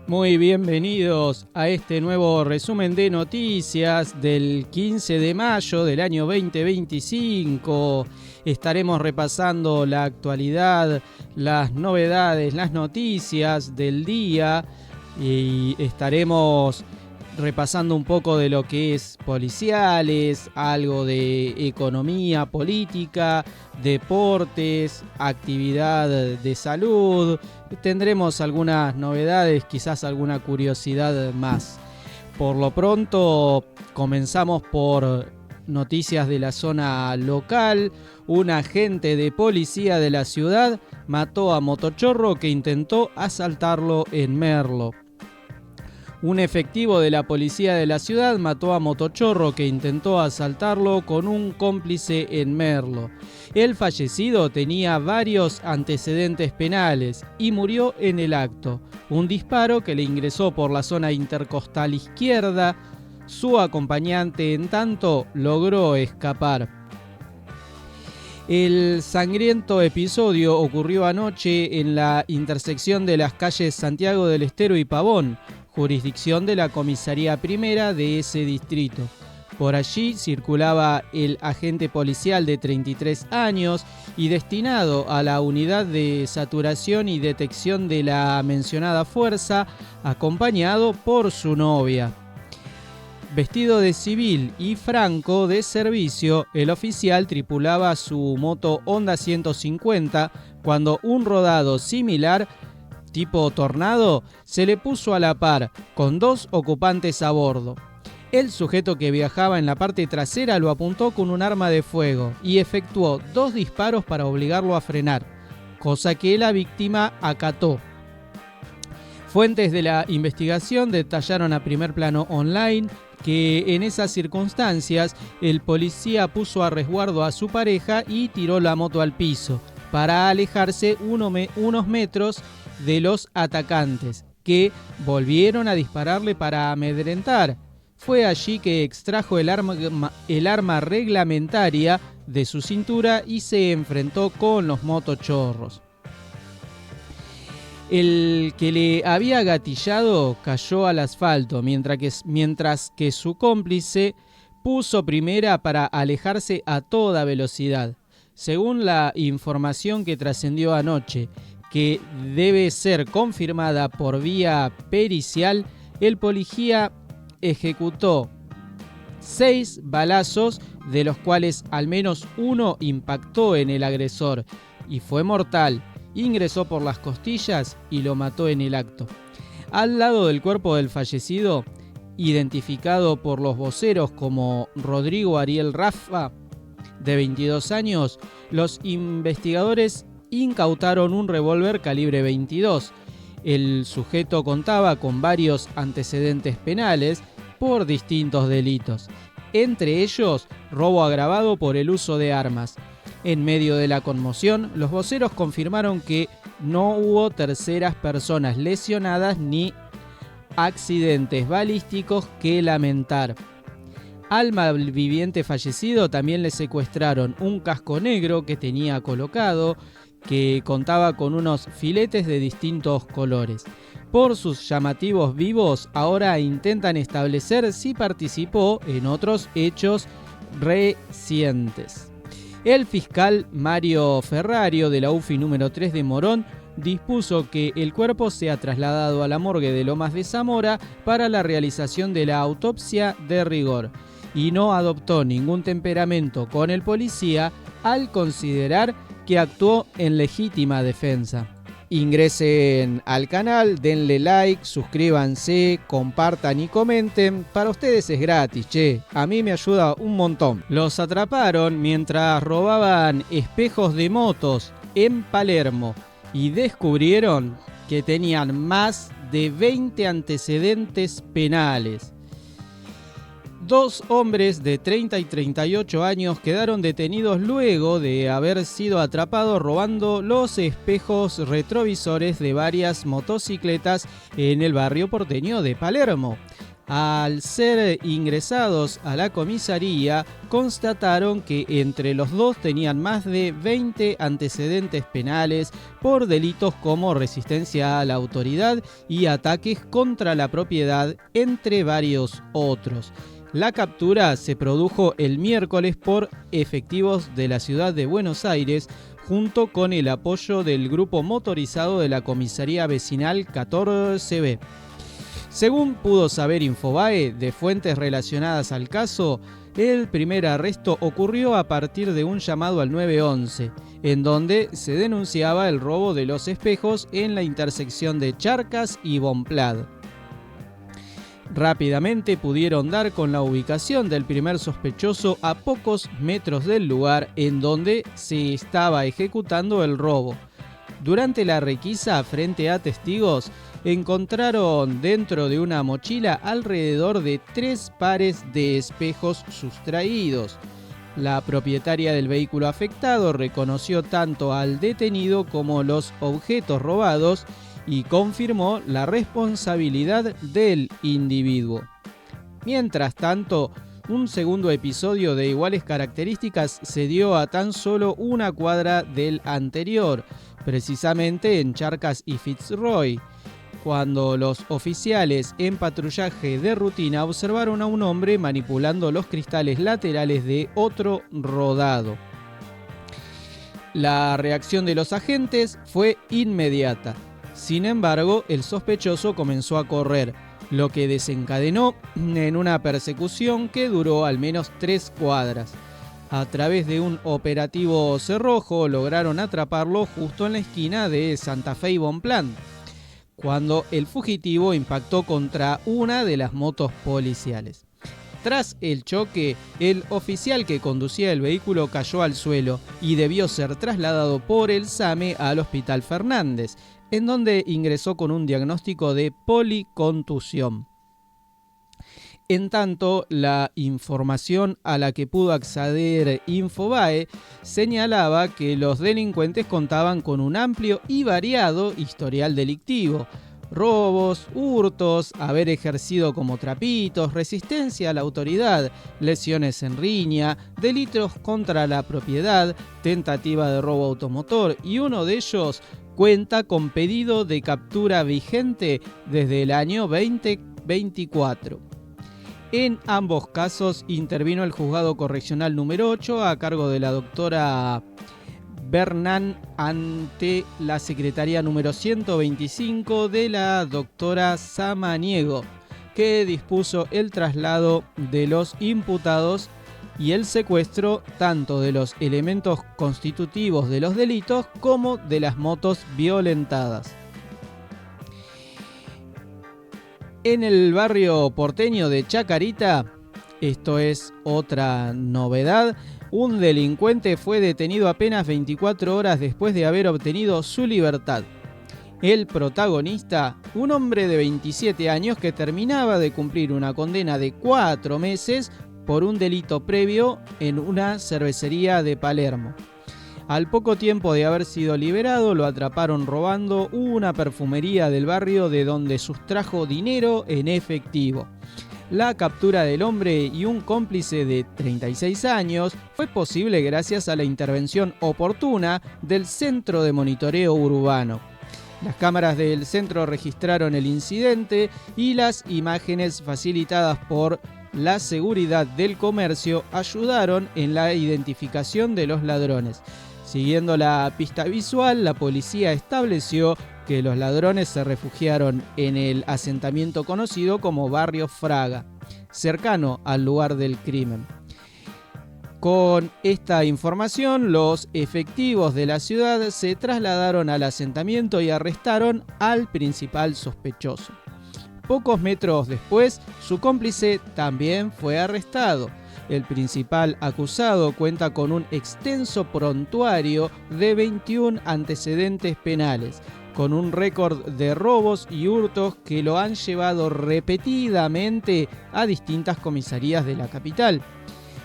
Muy bienvenidos a este nuevo resumen de noticias del 15 de mayo del año 2025. Estaremos repasando la actualidad, las novedades, las noticias del día y estaremos repasando un poco de lo que es policiales, algo de economía, política, deportes, actividad de salud. Tendremos algunas novedades, quizás alguna curiosidad más. Por lo pronto, comenzamos por noticias de la zona local. Un agente de policía de la ciudad mató a motochorro que intentó asaltarlo en Merlo. Un efectivo de la policía de la ciudad mató a motochorro que intentó asaltarlo con un cómplice en Merlo. El fallecido tenía varios antecedentes penales y murió en el acto. Un disparo que le ingresó por la zona intercostal izquierda. Su acompañante, en tanto, logró escapar. El sangriento episodio ocurrió anoche en la intersección de las calles Santiago del Estero y Pavón, jurisdicción de la comisaría primera de ese distrito. Por allí circulaba el agente policial de 33 años y destinado a la unidad de saturación y detección de la mencionada fuerza, acompañado por su novia. Vestido de civil y franco de servicio, el oficial tripulaba su moto Honda 150 cuando un rodado similar tipo Tornado se le puso a la par, con dos ocupantes a bordo. El sujeto que viajaba en la parte trasera lo apuntó con un arma de fuego y efectuó 2 disparos para obligarlo a frenar, cosa que la víctima acató. Fuentes de la investigación detallaron a Primer Plano Online que en esas circunstancias el policía puso a resguardo a su pareja y tiró la moto al piso para alejarse unos metros de los atacantes, que volvieron a dispararle para amedrentar. Fue allí que extrajo el arma reglamentaria de su cintura y se enfrentó con los motochorros. El que le había gatillado cayó al asfalto, mientras que su cómplice puso primera para alejarse a toda velocidad. Según la información que trascendió anoche, que debe ser confirmada por vía pericial, el policía ejecutó 6 balazos, de los cuales al menos uno impactó en el agresor y fue mortal. Ingresó por las costillas y lo mató en el acto. Al lado del cuerpo del fallecido, identificado por los voceros como Rodrigo Ariel Rafa, de 22 años, los investigadores incautaron un revólver calibre 22. El sujeto contaba con varios antecedentes penales por distintos delitos, entre ellos robo agravado por el uso de armas. En medio de la conmoción, los voceros confirmaron que no hubo terceras personas lesionadas ni accidentes balísticos que lamentar. Al malviviente fallecido también le secuestraron un casco negro que tenía colocado, que contaba con unos filetes de distintos colores. Por sus llamativos vivos, ahora intentan establecer si participó en otros hechos recientes. El fiscal Mario Ferrario de la UFI número 3 de Morón dispuso que el cuerpo sea trasladado a la morgue de Lomas de Zamora para la realización de la autopsia de rigor y no adoptó ningún temperamento con el policía al considerar que actuó en legítima defensa. Ingresen al canal, denle like, suscríbanse, compartan y comenten. Para ustedes es gratis, a mí me ayuda un montón. Los atraparon mientras robaban espejos de motos en Palermo y descubrieron que tenían más de 20 antecedentes penales. 2 hombres de 30 y 38 años quedaron detenidos luego de haber sido atrapados robando los espejos retrovisores de varias motocicletas en el barrio porteño de Palermo. Al ser ingresados a la comisaría, constataron que entre los dos tenían más de 20 antecedentes penales por delitos como resistencia a la autoridad y ataques contra la propiedad, entre varios otros. La captura se produjo el miércoles por efectivos de la ciudad de Buenos Aires, junto con el apoyo del grupo motorizado de la comisaría vecinal 14B. Según pudo saber Infobae de fuentes relacionadas al caso, el primer arresto ocurrió a partir de un llamado al 911, en donde se denunciaba el robo de los espejos en la intersección de Charcas y Bonpland. Rápidamente pudieron dar con la ubicación del primer sospechoso a pocos metros del lugar en donde se estaba ejecutando el robo. Durante la requisa frente a testigos, encontraron dentro de una mochila alrededor de 3 pares de espejos sustraídos. La propietaria del vehículo afectado reconoció tanto al detenido como los objetos robados y confirmó la responsabilidad del individuo. Mientras tanto, un segundo episodio de iguales características se dio a tan solo una cuadra del anterior, precisamente en Charcas y Fitzroy, cuando los oficiales en patrullaje de rutina observaron a un hombre manipulando los cristales laterales de otro rodado. La reacción de los agentes fue inmediata. Sin embargo, el sospechoso comenzó a correr, lo que desencadenó en una persecución que duró al menos 3 cuadras. A través de un operativo cerrojo lograron atraparlo justo en la esquina de Santa Fe y Bonpland, cuando el fugitivo impactó contra una de las motos policiales. Tras el choque, el oficial que conducía el vehículo cayó al suelo y debió ser trasladado por el SAME al Hospital Fernández, en donde ingresó con un diagnóstico de policontusión. En tanto, la información a la que pudo acceder Infobae señalaba que los delincuentes contaban con un amplio y variado historial delictivo: robos, hurtos, haber ejercido como trapitos, resistencia a la autoridad, lesiones en riña, delitos contra la propiedad, tentativa de robo automotor, y uno de ellos cuenta con pedido de captura vigente desde el año 2024. En ambos casos intervino el Juzgado Correccional número 8 a cargo de la doctora Bernán ante la Secretaría número 125 de la doctora Samaniego, que dispuso el traslado de los imputados y el secuestro tanto de los elementos constitutivos de los delitos como de las motos violentadas. En el barrio porteño de Chacarita, esto es otra novedad, un delincuente fue detenido apenas 24 horas después de haber obtenido su libertad. El protagonista, un hombre de 27 años que terminaba de cumplir una condena de 4 meses por un delito previo en una cervecería de Palermo. Al poco tiempo de haber sido liberado, lo atraparon robando una perfumería del barrio, de donde sustrajo dinero en efectivo. La captura del hombre y un cómplice de 36 años fue posible gracias a la intervención oportuna del Centro de Monitoreo Urbano. Las cámaras del centro registraron el incidente y las imágenes facilitadas por la seguridad del comercio ayudaron en la identificación de los ladrones. Siguiendo la pista visual, la policía estableció que los ladrones se refugiaron en el asentamiento conocido como Barrio Fraga, cercano al lugar del crimen. Con esta información, los efectivos de la ciudad se trasladaron al asentamiento y arrestaron al principal sospechoso. Pocos metros después, su cómplice también fue arrestado. El principal acusado cuenta con un extenso prontuario de 21 antecedentes penales, con un récord de robos y hurtos que lo han llevado repetidamente a distintas comisarías de la capital.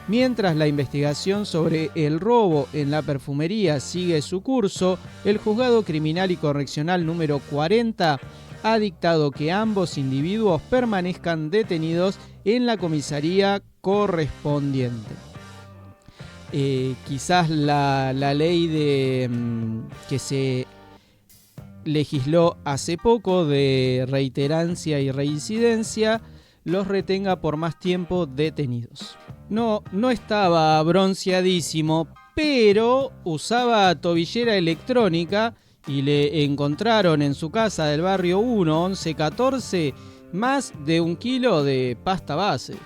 Mientras la investigación sobre el robo en la perfumería sigue su curso, el Juzgado Criminal y Correccional número 40 ha dictado que ambos individuos permanezcan detenidos en la comisaría correspondiente. Quizás la ley que se legisló hace poco de reiterancia y reincidencia los retenga por más tiempo detenidos. No estaba bronceadísimo, pero usaba tobillera electrónica y le encontraron en su casa del barrio 1, 1114, más de 1 kilo de pasta base.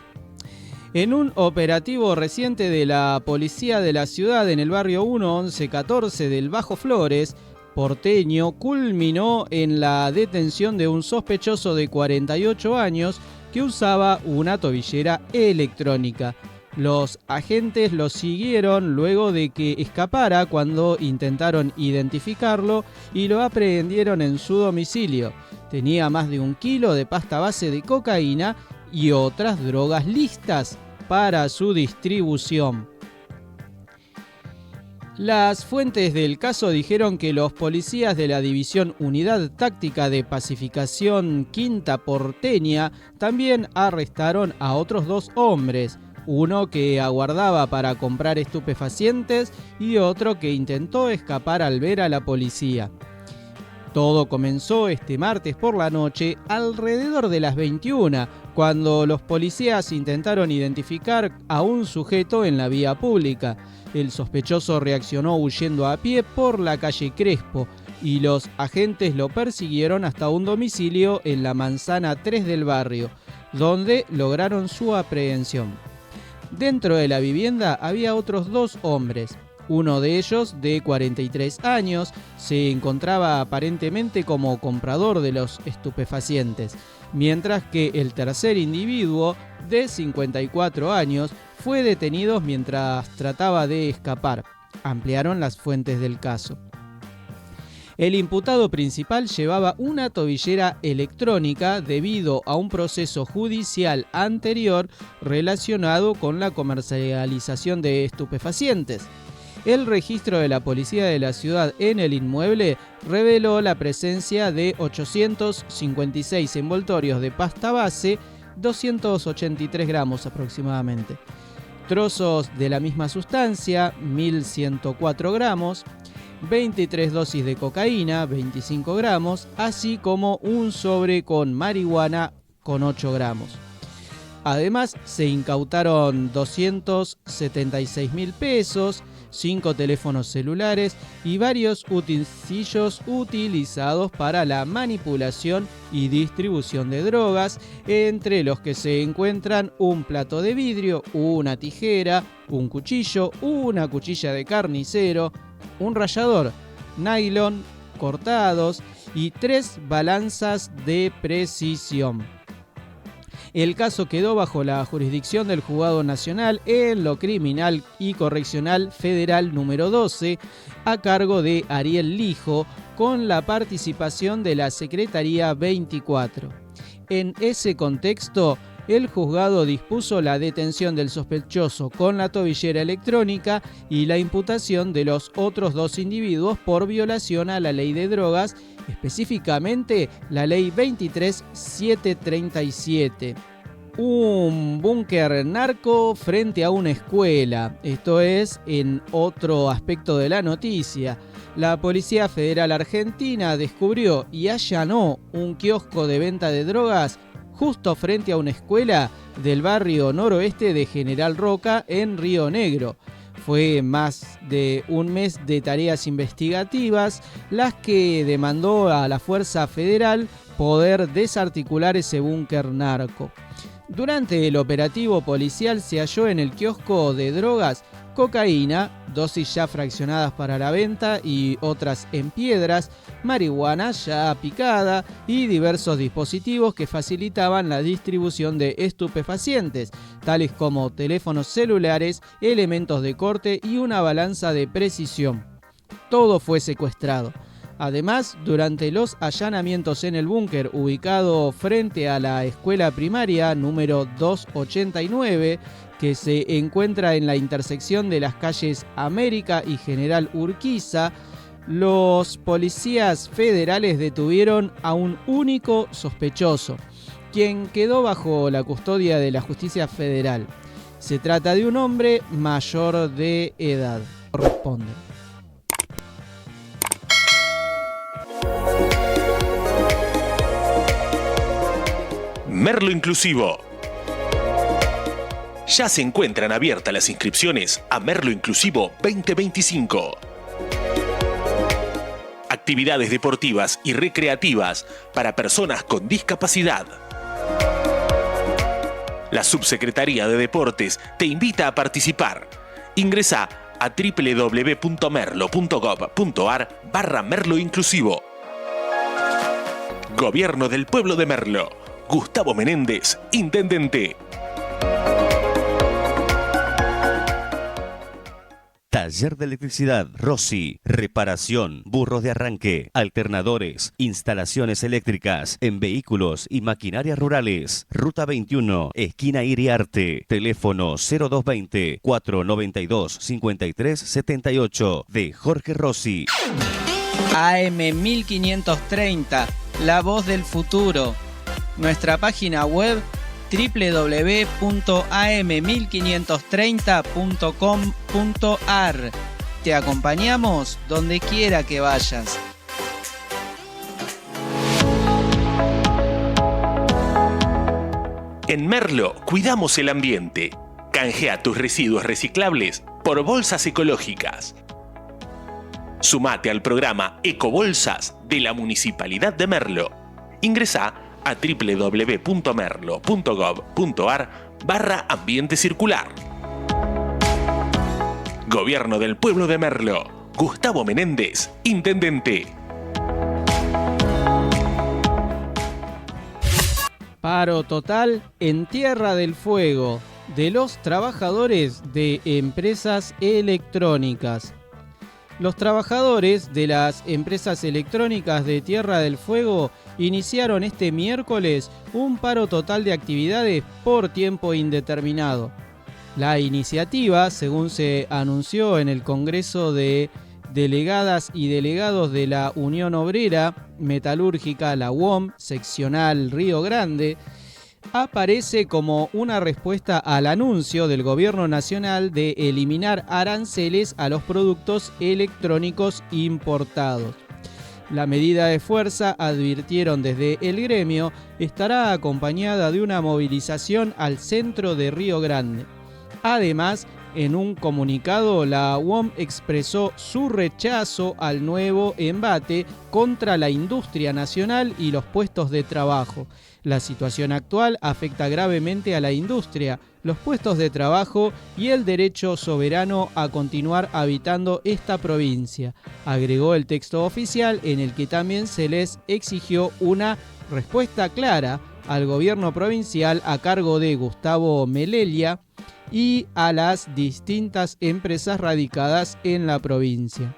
En un operativo reciente de la policía de la ciudad en el barrio 1, 1114 del Bajo Flores, porteño, culminó en la detención de un sospechoso de 48 años que usaba una tobillera electrónica. Los agentes lo siguieron luego de que escapara cuando intentaron identificarlo y lo aprehendieron en su domicilio. Tenía más de 1 kilo de pasta base de cocaína y otras drogas listas para su distribución. Las fuentes del caso dijeron que los policías de la División Unidad Táctica de Pacificación Quinta Porteña también arrestaron a otros 2 hombres, uno que aguardaba para comprar estupefacientes y otro que intentó escapar al ver a la policía. Todo comenzó este martes por la noche alrededor de las 21, cuando los policías intentaron identificar a un sujeto en la vía pública. El sospechoso reaccionó huyendo a pie por la calle Crespo y los agentes lo persiguieron hasta un domicilio en la manzana 3 del barrio, donde lograron su aprehensión. Dentro de la vivienda había otros 2 hombres. Uno de ellos, de 43 años, se encontraba aparentemente como comprador de los estupefacientes, mientras que el tercer individuo, de 54 años, fue detenido mientras trataba de escapar. Ampliaron las fuentes del caso. El imputado principal llevaba una tobillera electrónica debido a un proceso judicial anterior relacionado con la comercialización de estupefacientes. El registro de la policía de la ciudad en el inmueble reveló la presencia de 856 envoltorios de pasta base, 283 gramos aproximadamente. Trozos de la misma sustancia, 1104 gramos, 23 dosis de cocaína, 25 gramos, así como un sobre con marihuana con 8 gramos. Además, se incautaron 276.000 pesos, 5 teléfonos celulares y varios utensilios utilizados para la manipulación y distribución de drogas, entre los que se encuentran un plato de vidrio, una tijera, un cuchillo, una cuchilla de carnicero, un rallador, nylon, cortados y 3 balanzas de precisión. El caso quedó bajo la jurisdicción del Juzgado Nacional en lo Criminal y Correccional Federal número 12, a cargo de Ariel Lijo, con la participación de la Secretaría 24. En ese contexto, el juzgado dispuso la detención del sospechoso con la tobillera electrónica y la imputación de los otros 2 individuos por violación a la ley de drogas, específicamente la ley 23737. Un búnker narco frente a una escuela. Esto es en otro aspecto de la noticia. La Policía Federal Argentina descubrió y allanó un kiosco de venta de drogas justo frente a una escuela del barrio noroeste de General Roca en Río Negro. Fue más de un mes de tareas investigativas las que demandó a la Fuerza Federal poder desarticular ese búnker narco. Durante el operativo policial se halló en el kiosco de drogas cocaína, dosis ya fraccionadas para la venta y otras en piedras, marihuana ya picada y diversos dispositivos que facilitaban la distribución de estupefacientes, tales como teléfonos celulares, elementos de corte y una balanza de precisión. Todo fue secuestrado. Además, durante los allanamientos en el búnker ubicado frente a la escuela primaria número 289, que se encuentra en la intersección de las calles América y General Urquiza, los policías federales detuvieron a un único sospechoso, quien quedó bajo la custodia de la justicia federal. Se trata de un hombre mayor de edad. Corresponde. Merlo Inclusivo. Ya se encuentran abiertas las inscripciones a Merlo Inclusivo 2025. Actividades deportivas y recreativas para personas con discapacidad. La Subsecretaría de Deportes te invita a participar. Ingresa a www.merlo.gov.ar/Merlo Inclusivo. Gobierno del Pueblo de Merlo. Gustavo Menéndez, Intendente. Taller de Electricidad Rossi. Reparación, burros de arranque, alternadores, instalaciones eléctricas en vehículos y maquinarias rurales. Ruta 21, esquina Iriarte. Teléfono 0220-492-5378 de Jorge Rossi. AM 1530, la voz del futuro. Nuestra página web www.am1530.com.ar. Te acompañamos donde quiera que vayas. En Merlo cuidamos el ambiente. Canjea tus residuos reciclables por bolsas ecológicas. Sumate al programa Ecobolsas de la Municipalidad de Merlo. Ingresá a www.merlo.gov.ar/ambiente circular. Gobierno del Pueblo de Merlo. Gustavo Menéndez, Intendente. Paro total en Tierra del Fuego de los trabajadores de empresas electrónicas. Los trabajadores de las empresas electrónicas de Tierra del Fuego iniciaron este miércoles un paro total de actividades por tiempo indeterminado. La iniciativa, según se anunció en el Congreso de Delegadas y Delegados de la Unión Obrera Metalúrgica, la UOM, seccional Río Grande, aparece como una respuesta al anuncio del Gobierno Nacional de eliminar aranceles a los productos electrónicos importados. La medida de fuerza, advirtieron desde el gremio, estará acompañada de una movilización al centro de Río Grande. Además, en un comunicado, la UOM expresó su rechazo al nuevo embate contra la industria nacional y los puestos de trabajo. La situación actual afecta gravemente a la industria, los puestos de trabajo y el derecho soberano a continuar habitando esta provincia, agregó el texto oficial, en el que también se les exigió una respuesta clara al gobierno provincial a cargo de Gustavo Melelia y a las distintas empresas radicadas en la provincia.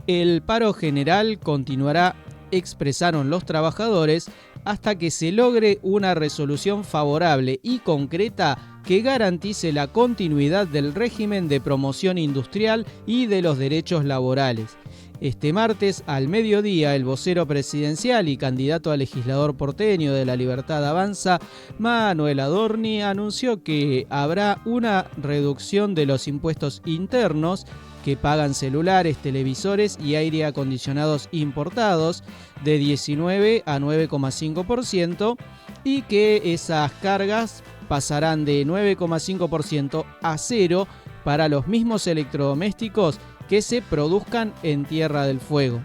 El paro general continuará, expresaron los trabajadores, hasta que se logre una resolución favorable y concreta que garantice la continuidad del régimen de promoción industrial y de los derechos laborales. Este martes, al mediodía, el vocero presidencial y candidato a legislador porteño de La Libertad Avanza, Manuel Adorni, anunció que habrá una reducción de los impuestos internos que pagan celulares, televisores y aire acondicionados importados de 19 a 9,5% y que esas cargas pasarán de 9,5% a 0 para los mismos electrodomésticos que se produzcan en Tierra del Fuego.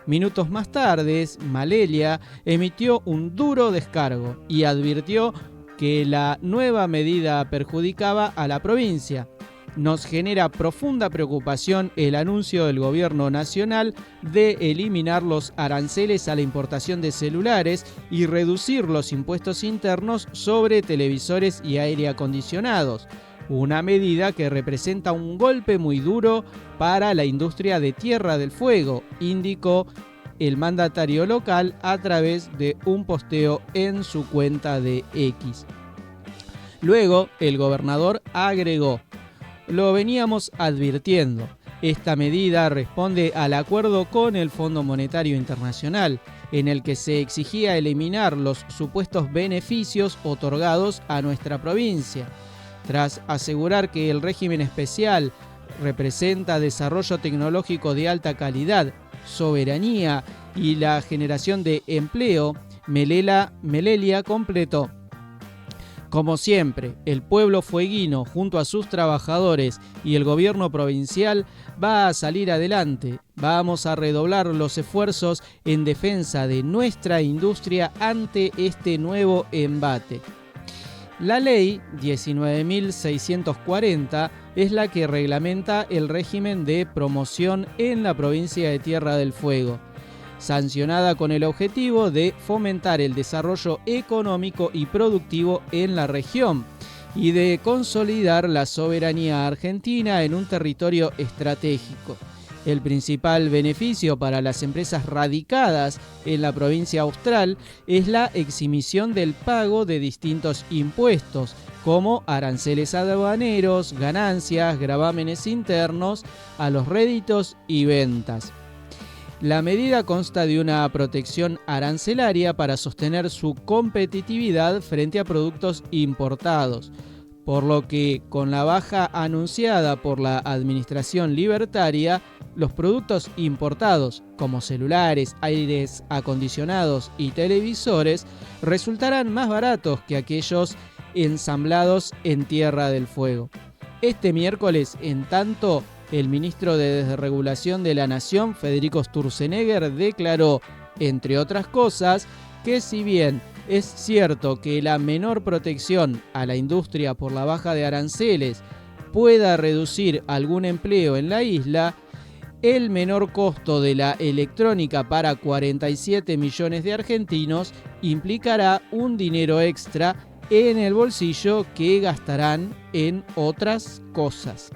Minutos más tarde, Melelia emitió un duro descargo y advirtió que la nueva medida perjudicaba a la provincia. Nos genera profunda preocupación el anuncio del gobierno nacional de eliminar los aranceles a la importación de celulares y reducir los impuestos internos sobre televisores y aire acondicionados. Una medida que representa un golpe muy duro para la industria de Tierra del Fuego, indicó el mandatario local a través de un posteo en su cuenta de X. Luego, el gobernador agregó: lo veníamos advirtiendo. Esta medida responde al acuerdo con el Fondo Monetario Internacional, en el que se exigía eliminar los supuestos beneficios otorgados a nuestra provincia. Tras asegurar que el régimen especial representa desarrollo tecnológico de alta calidad, soberanía y la generación de empleo, Melelia completó: como siempre, el pueblo fueguino, junto a sus trabajadores y el gobierno provincial, va a salir adelante. Vamos a redoblar los esfuerzos en defensa de nuestra industria ante este nuevo embate. La ley 19.640 es la que reglamenta el régimen de promoción en la provincia de Tierra del Fuego, sancionada con el objetivo de fomentar el desarrollo económico y productivo en la región y de consolidar la soberanía argentina en un territorio estratégico. El principal beneficio para las empresas radicadas en la provincia austral es la eximición del pago de distintos impuestos, como aranceles aduaneros, ganancias, gravámenes internos a los réditos y ventas. La medida consta de una protección arancelaria para sostener su competitividad frente a productos importados, por lo que, con la baja anunciada por la administración libertaria, los productos importados, como celulares, aires acondicionados y televisores, resultarán más baratos que aquellos ensamblados en Tierra del Fuego. Este miércoles, en tanto, el ministro de Desregulación de la Nación, Federico Sturzenegger, declaró, entre otras cosas, que si bien es cierto que la menor protección a la industria por la baja de aranceles pueda reducir algún empleo en la isla, el menor costo de la electrónica para 47 millones de argentinos implicará un dinero extra en el bolsillo que gastarán en otras cosas.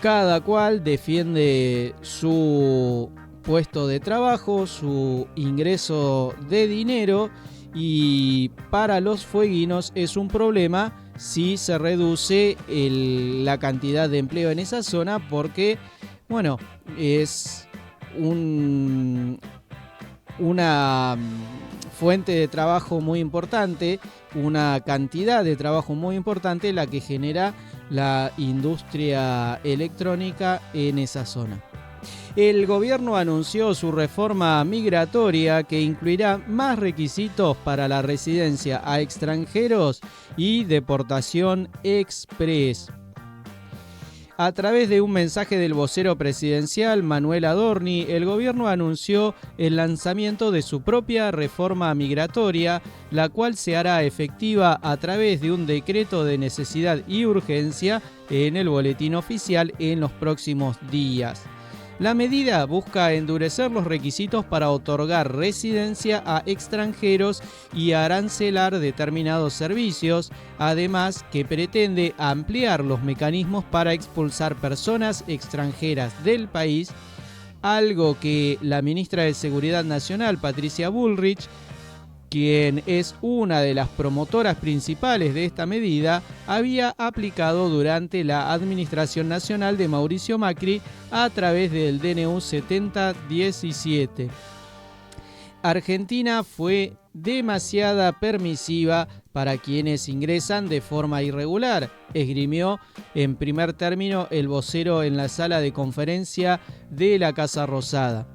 Cada cual defiende su puesto de trabajo, su ingreso de dinero, y para los fueguinos es un problema si se reduce la cantidad de empleo en esa zona, porque, bueno, es una fuente de trabajo muy importante, una cantidad de trabajo muy importante la que genera la industria electrónica en esa zona. El gobierno anunció su reforma migratoria que incluirá más requisitos para la residencia a extranjeros y deportación express. A través de un mensaje del vocero presidencial, Manuel Adorni, el gobierno anunció el lanzamiento de su propia reforma migratoria, la cual se hará efectiva a través de un decreto de necesidad y urgencia en el boletín oficial en los próximos días. La medida busca endurecer los requisitos para otorgar residencia a extranjeros y arancelar determinados servicios, además que pretende ampliar los mecanismos para expulsar personas extranjeras del país, algo que la ministra de Seguridad Nacional, Patricia Bullrich, quien es una de las promotoras principales de esta medida, había aplicado durante la administración nacional de Mauricio Macri a través del DNU 7017. Argentina fue demasiado permisiva para quienes ingresan de forma irregular, esgrimió en primer término el vocero en la sala de conferencia de la Casa Rosada,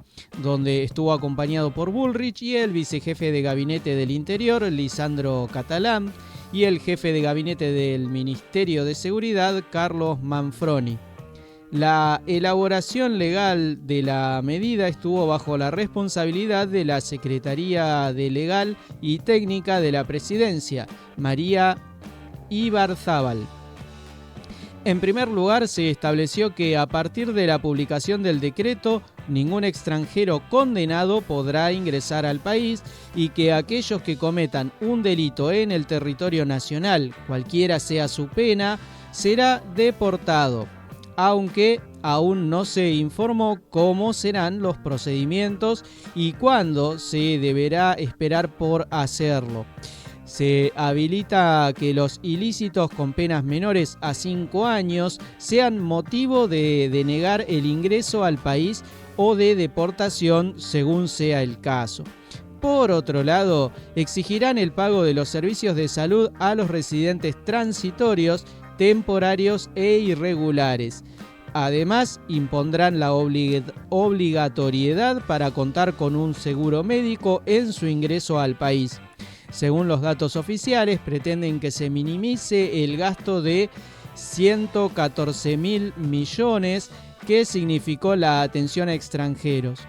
donde estuvo acompañado por Bullrich y el vicejefe de Gabinete del Interior, Lisandro Catalán, y el jefe de Gabinete del Ministerio de Seguridad, Carlos Manfroni. La elaboración legal de la medida estuvo bajo la responsabilidad de la Secretaría de Legal y Técnica de la Presidencia, María Ibarzábal. En primer lugar, se estableció que a partir de la publicación del decreto, ningún extranjero condenado podrá ingresar al país y que aquellos que cometan un delito en el territorio nacional, cualquiera sea su pena, será deportado, aunque aún no se informó cómo serán los procedimientos y cuándo se deberá esperar por hacerlo. Se habilita que los ilícitos con penas menores a 5 años sean motivo de denegar el ingreso al país o de deportación según sea el caso. Por otro lado, exigirán el pago de los servicios de salud a los residentes transitorios, temporarios e irregulares. Además, impondrán la obligatoriedad para contar con un seguro médico en su ingreso al país. Según los datos oficiales, pretenden que se minimice el gasto de 114.000 millones que significó la atención a extranjeros.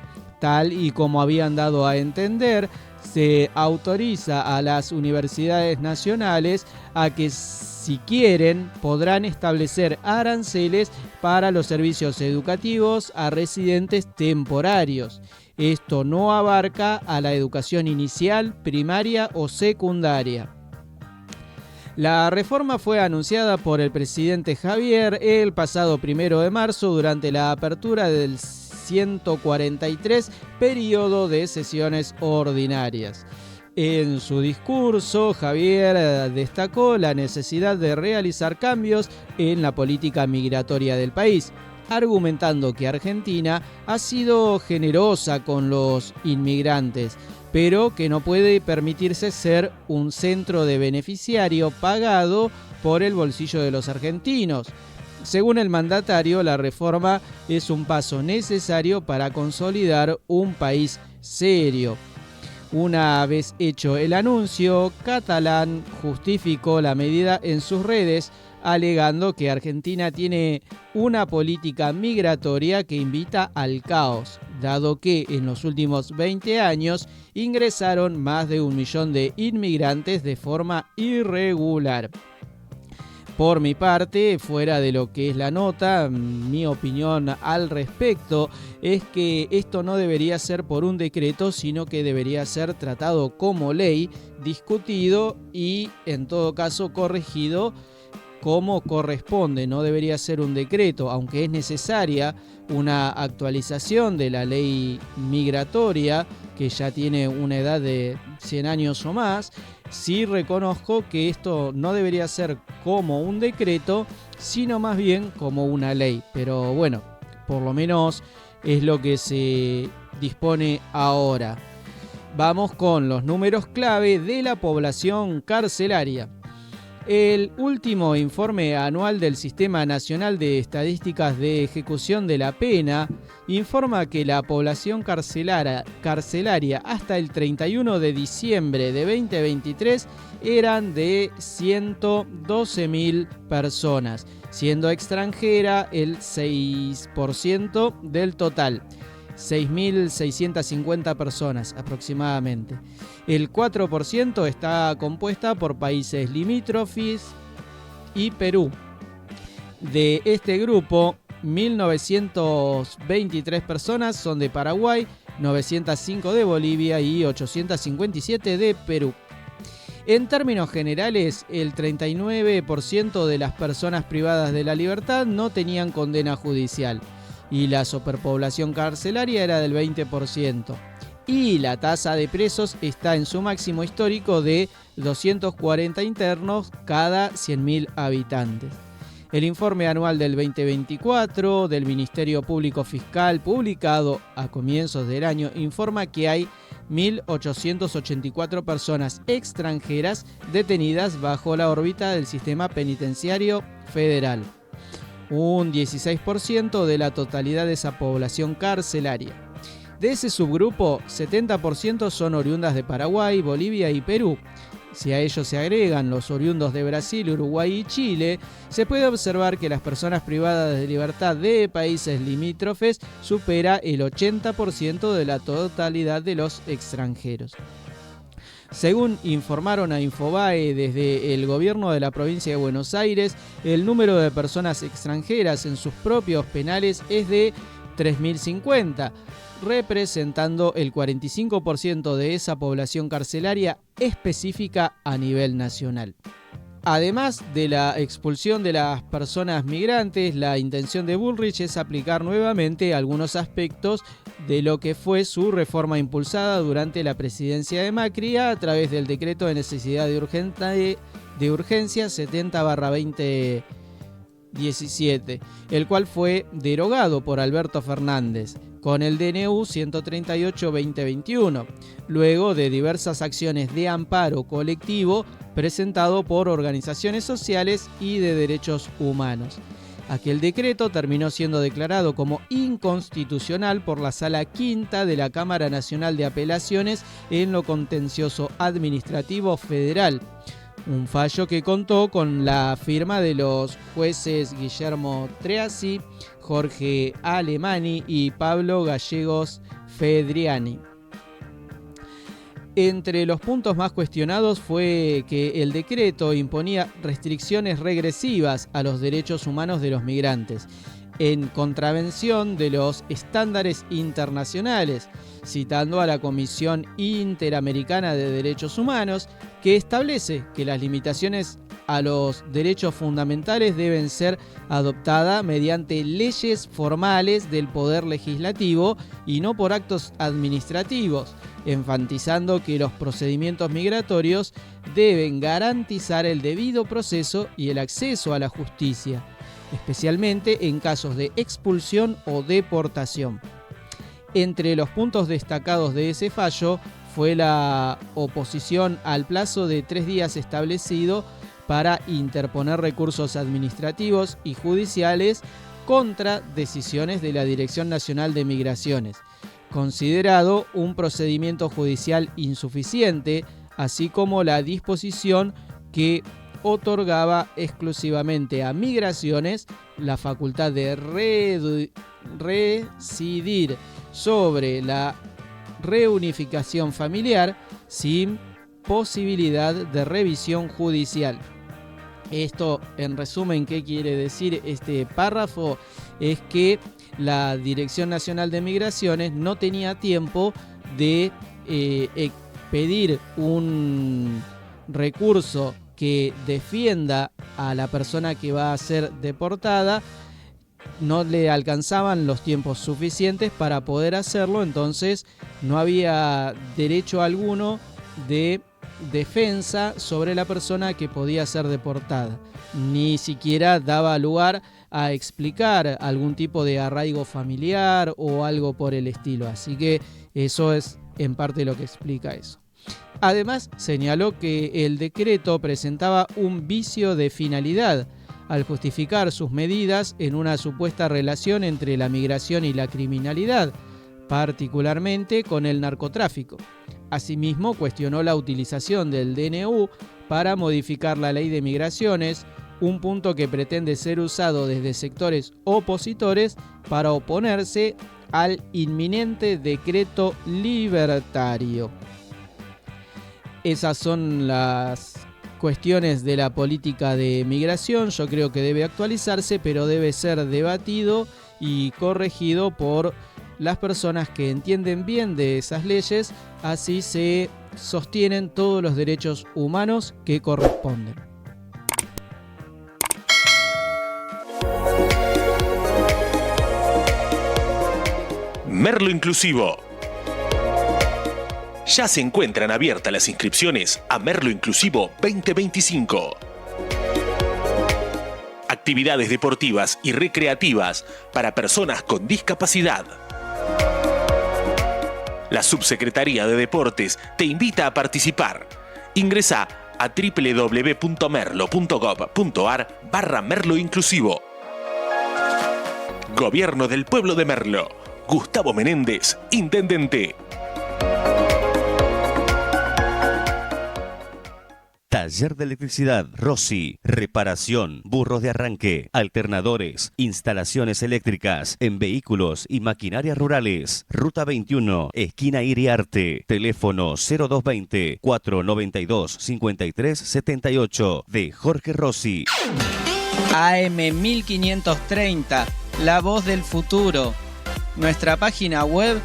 Tal y como habían dado a entender, se autoriza a las universidades nacionales a que, si quieren, podrán establecer aranceles para los servicios educativos a residentes temporarios. Esto no abarca a la educación inicial, primaria o secundaria. La reforma fue anunciada por el presidente Javier el pasado 1 de marzo durante la apertura del 143 periodo de sesiones ordinarias. En su discurso, Javier destacó la necesidad de realizar cambios en la política migratoria del país, argumentando que Argentina ha sido generosa con los inmigrantes, pero que no puede permitirse ser un centro de beneficiario pagado por el bolsillo de los argentinos. Según el mandatario, la reforma es un paso necesario para consolidar un país serio. Una vez hecho el anuncio, Catalán justificó la medida en sus redes, alegando que Argentina tiene una política migratoria que invita al caos, dado que en los últimos 20 años ingresaron más de 1 millón de inmigrantes de forma irregular. Por mi parte, fuera de lo que es la nota, mi opinión al respecto es que esto no debería ser por un decreto, sino que debería ser tratado como ley, discutido y, en todo caso, corregido como corresponde. No debería ser un decreto, aunque es necesaria una actualización de la ley migratoria, que ya tiene una edad de 100 años o más. Sí reconozco que esto no debería ser como un decreto, sino más bien como una ley. Pero bueno, por lo menos es lo que se dispone ahora. Vamos con los números clave de la población carcelaria. El último informe anual del Sistema Nacional de Estadísticas de Ejecución de la Pena informa que la población carcelaria hasta el 31 de diciembre de 2023 eran de 112.000 personas, siendo extranjera el 6% del total. 6.650 personas aproximadamente. El 4% está compuesta por países limítrofes y Perú. De este grupo, 1.923 personas son de Paraguay, 905 de Bolivia y 857 de Perú. En términos generales, el 39% de las personas privadas de la libertad no tenían condena judicial, y la superpoblación carcelaria era del 20%. Y la tasa de presos está en su máximo histórico de 240 internos cada 100.000 habitantes. El informe anual del 2024 del Ministerio Público Fiscal, publicado a comienzos del año, informa que hay 1.884 personas extranjeras detenidas bajo la órbita del sistema penitenciario federal, un 16% de la totalidad de esa población carcelaria. De ese subgrupo, 70% son oriundas de Paraguay, Bolivia y Perú. Si a ellos se agregan los oriundos de Brasil, Uruguay y Chile, se puede observar que las personas privadas de libertad de países limítrofes supera el 80% de la totalidad de los extranjeros. Según informaron a Infobae desde el gobierno de la provincia de Buenos Aires, el número de personas extranjeras en sus propios penales es de 3.050, representando el 45% de esa población carcelaria específica a nivel nacional. Además de la expulsión de las personas migrantes, la intención de Bullrich es aplicar nuevamente algunos aspectos de lo que fue su reforma impulsada durante la presidencia de Macri a través del decreto de necesidad de urgencia 70/2017, el cual fue derogado por Alberto Fernández con el DNU 138/2021, luego de diversas acciones de amparo colectivo presentado por organizaciones sociales y de derechos humanos. Aquel decreto terminó siendo declarado como inconstitucional por la Sala Quinta de la Cámara Nacional de Apelaciones en lo contencioso administrativo federal. Un fallo que contó con la firma de los jueces Guillermo Treasi, Jorge Alemani y Pablo Gallegos Fedriani. Entre los puntos más cuestionados fue que el decreto imponía restricciones regresivas a los derechos humanos de los migrantes, en contravención de los estándares internacionales, citando a la Comisión Interamericana de Derechos Humanos, que establece que las limitaciones a los derechos fundamentales deben ser adoptadas mediante leyes formales del Poder Legislativo y no por actos administrativos, enfatizando que los procedimientos migratorios deben garantizar el debido proceso y el acceso a la justicia, especialmente en casos de expulsión o deportación. Entre los puntos destacados de ese fallo fue la oposición al plazo de 3 días establecido para interponer recursos administrativos y judiciales contra decisiones de la Dirección Nacional de Migraciones, considerado un procedimiento judicial insuficiente, así como la disposición que otorgaba exclusivamente a Migraciones la facultad de residir sobre la reunificación familiar sin posibilidad de revisión judicial. Esto, en resumen, ¿qué quiere decir este párrafo? Es que la Dirección Nacional de Migraciones no tenía tiempo de pedir un recurso que defienda a la persona que va a ser deportada. No le alcanzaban los tiempos suficientes para poder hacerlo, entonces no había derecho alguno de defensa sobre la persona que podía ser deportada. Ni siquiera daba lugar a explicar algún tipo de arraigo familiar o algo por el estilo. Así que eso es en parte lo que explica eso. Además, señaló que el decreto presentaba un vicio de finalidad al justificar sus medidas en una supuesta relación entre la migración y la criminalidad, particularmente con el narcotráfico. Asimismo, cuestionó la utilización del DNU para modificar la ley de migraciones, un punto que pretende ser usado desde sectores opositores para oponerse al inminente decreto libertario. Esas son las cuestiones de la política de migración. Yo creo que debe actualizarse, pero debe ser debatido y corregido por las personas que entienden bien de esas leyes, así se sostienen todos los derechos humanos que corresponden. Merlo Inclusivo. Ya se encuentran abiertas las inscripciones a Merlo Inclusivo 2025. Actividades deportivas y recreativas para personas con discapacidad. La Subsecretaría de Deportes te invita a participar. Ingresa a www.merlo.gov.ar/Merlo Inclusivo. Gobierno del Pueblo de Merlo. Gustavo Menéndez, Intendente. Taller de electricidad Rossi, reparación, burros de arranque, alternadores, instalaciones eléctricas en vehículos y maquinarias rurales. Ruta 21, esquina Iriarte. Teléfono 0220-492-5378 de Jorge Rossi. AM 1530, la voz del futuro. Nuestra página web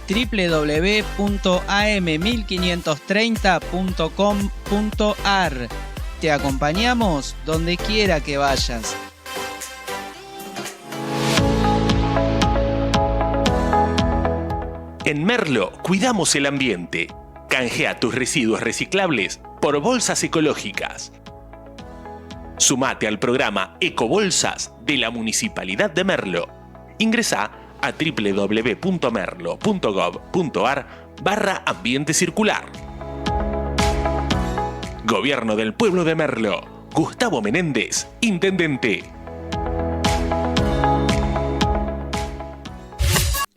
www.am1530.com.ar. Te acompañamos donde quiera que vayas. En Merlo cuidamos el ambiente. Canjea tus residuos reciclables por bolsas ecológicas. Sumate al programa Ecobolsas de la Municipalidad de Merlo. Ingresá a www.merlo.gov.ar/ambiente circular. Gobierno del Pueblo de Merlo. Gustavo Menéndez, Intendente.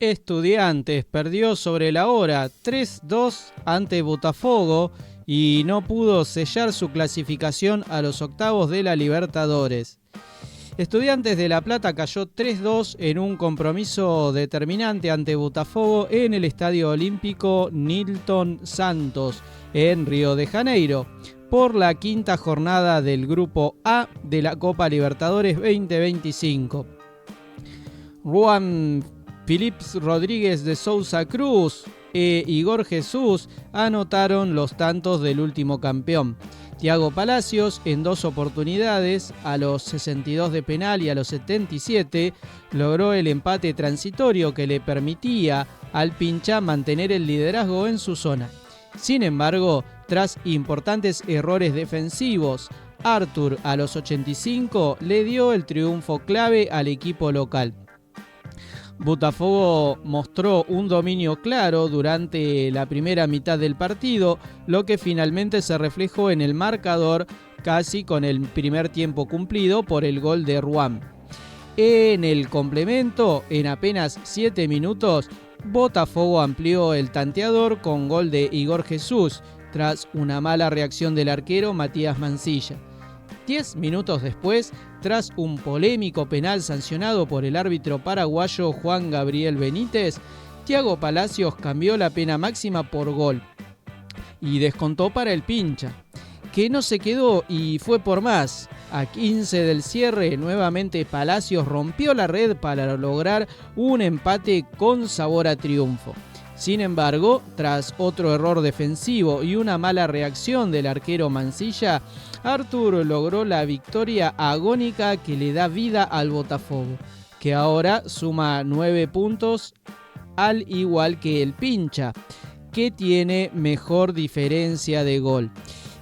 Estudiantes perdió sobre la hora 3-2 ante Botafogo y no pudo sellar su clasificación a los octavos de la Libertadores. Estudiantes de La Plata cayó 3-2 en un compromiso determinante ante Botafogo en el Estadio Olímpico Nilton Santos, en Río de Janeiro, por la quinta jornada del Grupo A de la Copa Libertadores 2025. Juan Filips Rodríguez de Sousa Cruz e Igor Jesús anotaron los tantos del último campeón. Thiago Palacios, en 2 oportunidades, a los 62 de penal y a los 77, logró el empate transitorio que le permitía al Pincha mantener el liderazgo en su zona. Sin embargo, tras importantes errores defensivos, Arthur a los 85 le dio el triunfo clave al equipo local. Botafogo mostró un dominio claro durante la primera mitad del partido, lo que finalmente se reflejó en el marcador casi con el primer tiempo cumplido por el gol de Ruan. En el complemento, en apenas 7 minutos, Botafogo amplió el tanteador con gol de Igor Jesús, tras una mala reacción del arquero Matías Mancilla. 10 minutos después, tras un polémico penal sancionado por el árbitro paraguayo Juan Gabriel Benítez, Thiago Palacios cambió la pena máxima por gol y descontó para el Pincha, que no se quedó y fue por más. A 15 del cierre, nuevamente Palacios rompió la red para lograr un empate con sabor a triunfo. Sin embargo, tras otro error defensivo y una mala reacción del arquero Mancilla, Arthur logró la victoria agónica que le da vida al Botafogo, que ahora suma 9 puntos, al igual que el Pincha, que tiene mejor diferencia de gol.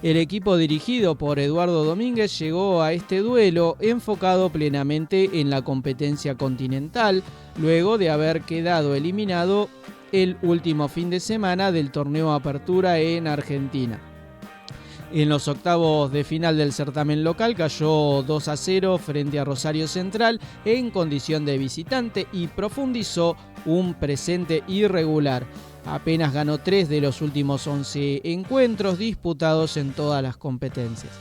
El equipo dirigido por Eduardo Domínguez llegó a este duelo enfocado plenamente en la competencia continental, luego de haber quedado eliminado el último fin de semana del torneo Apertura en Argentina. En los octavos de final del certamen local cayó 2-0 frente a Rosario Central en condición de visitante y profundizó un presente irregular. Apenas ganó 3 de los últimos 11 encuentros disputados en todas las competencias.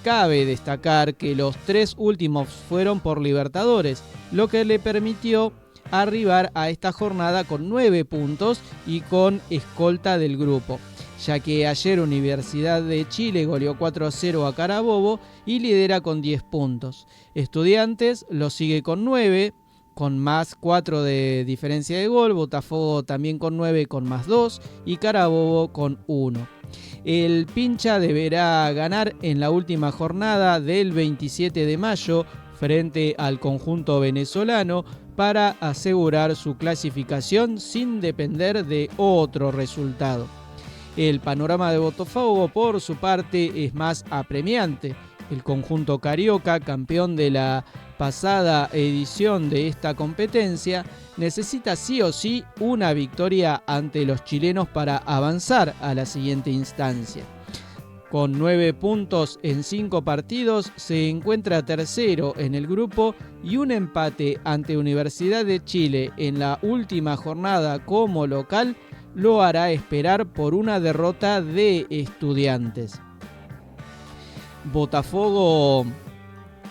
Cabe destacar que los 3 últimos fueron por Libertadores, lo que le permitió arribar a esta jornada con 9 puntos y con escolta del grupo, ya que ayer Universidad de Chile goleó 4-0 a Carabobo y lidera con 10 puntos. Estudiantes lo sigue con 9, con más 4 de diferencia de gol, Botafogo también con 9 con más 2 y Carabobo con 1. El Pincha deberá ganar en la última jornada del 27 de mayo frente al conjunto venezolano para asegurar su clasificación sin depender de otro resultado. El panorama de Botafogo, por su parte, es más apremiante. El conjunto carioca, campeón de la pasada edición de esta competencia, necesita sí o sí una victoria ante los chilenos para avanzar a la siguiente instancia. Con 9 puntos en 5 partidos, se encuentra tercero en el grupo y un empate ante Universidad de Chile en la última jornada como local lo hará esperar por una derrota de Estudiantes. Botafogo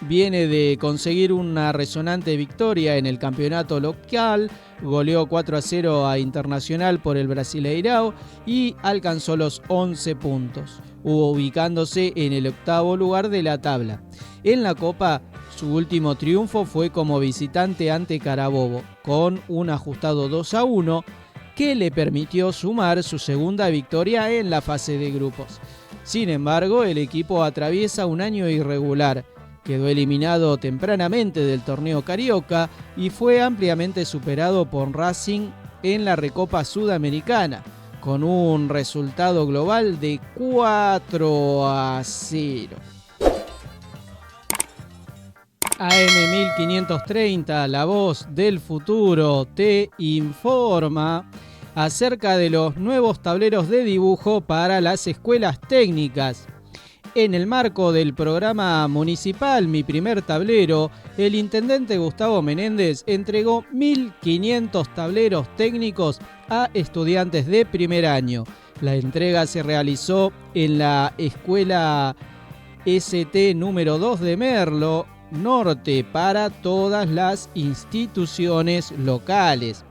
viene de conseguir una resonante victoria en el campeonato local, goleó 4-0 a Internacional por el Brasileirao y alcanzó los 11 puntos, ubicándose en el 8º lugar de la tabla. En la Copa, su último triunfo fue como visitante ante Carabobo, con un ajustado 2-1 que le permitió sumar su segunda victoria en la fase de grupos. Sin embargo, el equipo atraviesa un año irregular. Quedó eliminado tempranamente del torneo carioca y fue ampliamente superado por Racing en la Recopa Sudamericana, con un resultado global de 4-0. AM 1530, la voz del futuro, te informa acerca de los nuevos tableros de dibujo para las escuelas técnicas. En el marco del programa municipal Mi Primer Tablero, el intendente Gustavo Menéndez entregó 1.500 tableros técnicos a estudiantes de primer año. La entrega se realizó en la escuela ST número 2 de Merlo Norte para todas las instituciones locales.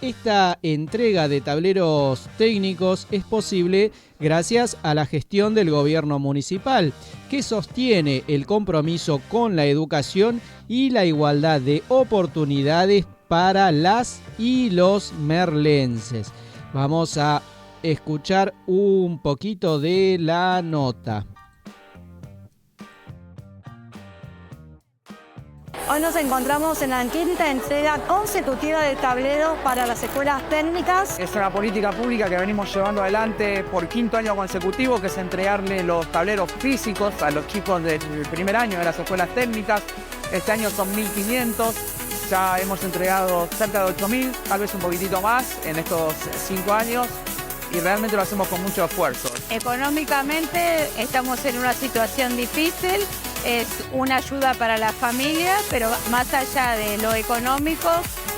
Esta entrega de tableros técnicos es posible gracias a la gestión del gobierno municipal, que sostiene el compromiso con la educación y la igualdad de oportunidades para las y los merlenses. Vamos a escuchar un poquito de la nota. Hoy nos encontramos en la quinta entrega consecutiva de tableros para las escuelas técnicas. Es una política pública que venimos llevando adelante por quinto año consecutivo, que es entregarle los tableros físicos a los chicos del primer año de las escuelas técnicas. Este año son 1.500, ya hemos entregado cerca de 8.000, tal vez un poquitito más en estos 5 años. Y realmente lo hacemos con mucho esfuerzo. Económicamente estamos en una situación difícil, es una ayuda para la familia, pero más allá de lo económico,